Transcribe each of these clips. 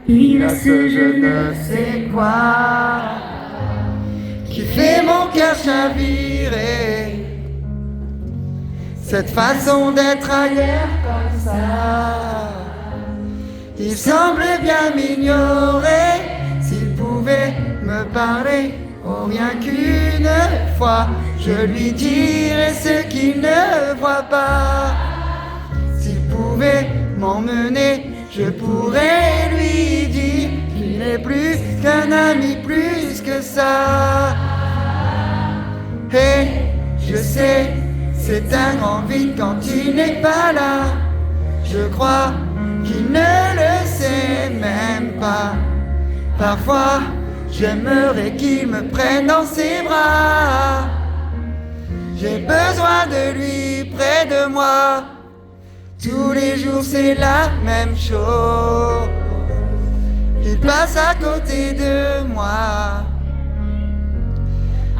Il a ce je ne sais quoi qui fait mon cœur chavirer. Cette façon d'être ailleurs comme ça, il semblait bien m'ignorer. S'il pouvait me parler, oh rien qu'une fois, je lui dirais ce qu'il ne voit pas. S'il pouvait m'emmener, je pourrais lui dire qu'il n'est plus qu'un ami, plus que ça. Et je sais, c'est un grand vide quand il n'est pas là. Je crois qu'il ne le sait même pas. Parfois, j'aimerais qu'il me prenne dans ses bras. J'ai besoin de lui près de moi. Tous les jours c'est la même chose. Il passe à côté de moi.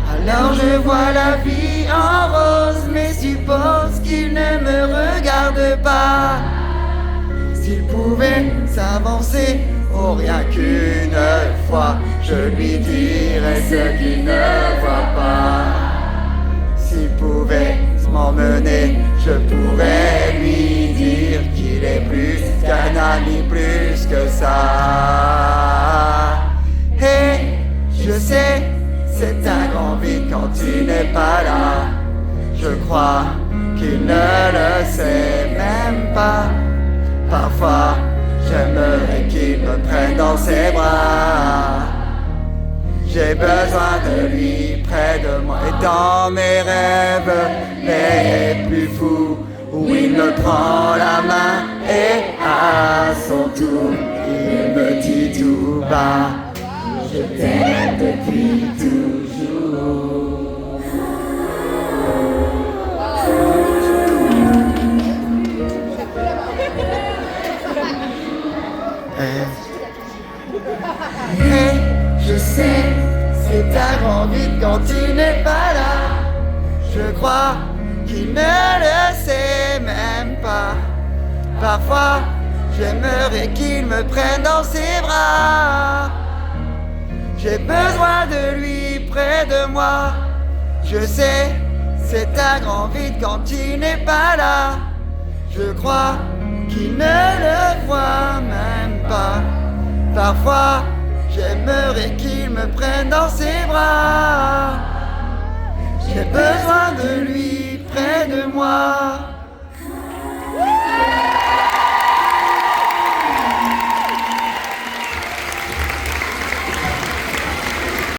Alors je vois la vie en rose, mais suppose qu'il ne me regarde pas. S'il pouvait s'avancer, oh rien qu'une fois, je lui dirais ce qu'il ne voit pas. S'il pouvait m'emmener, je pourrais lui dire qu'il est plus qu'un ami, plus que ça. Et je sais, c'est un grand vide quand il n'est pas là. Je crois qu'il ne le sait même pas. Parfois, j'aimerais qu'il me prenne dans ses bras. J'ai besoin de lui près de moi. Et dans mes rêves les plus fous, où il me prend la main et à son tour, il me dit tout bas: je t'aime depuis toujours. Et je sais, c'est un grand vide quand il n'est pas là. Je crois qu'il ne le sait même pas. Parfois, j'aimerais qu'il me prenne dans ses bras. J'ai besoin de lui près de moi. Je sais, c'est un grand vide quand il n'est pas là. Je crois qu'il ne le voit même pas. Parfois, j'aimerais qu'il me prenne dans ses bras. J'ai besoin de lui près de moi.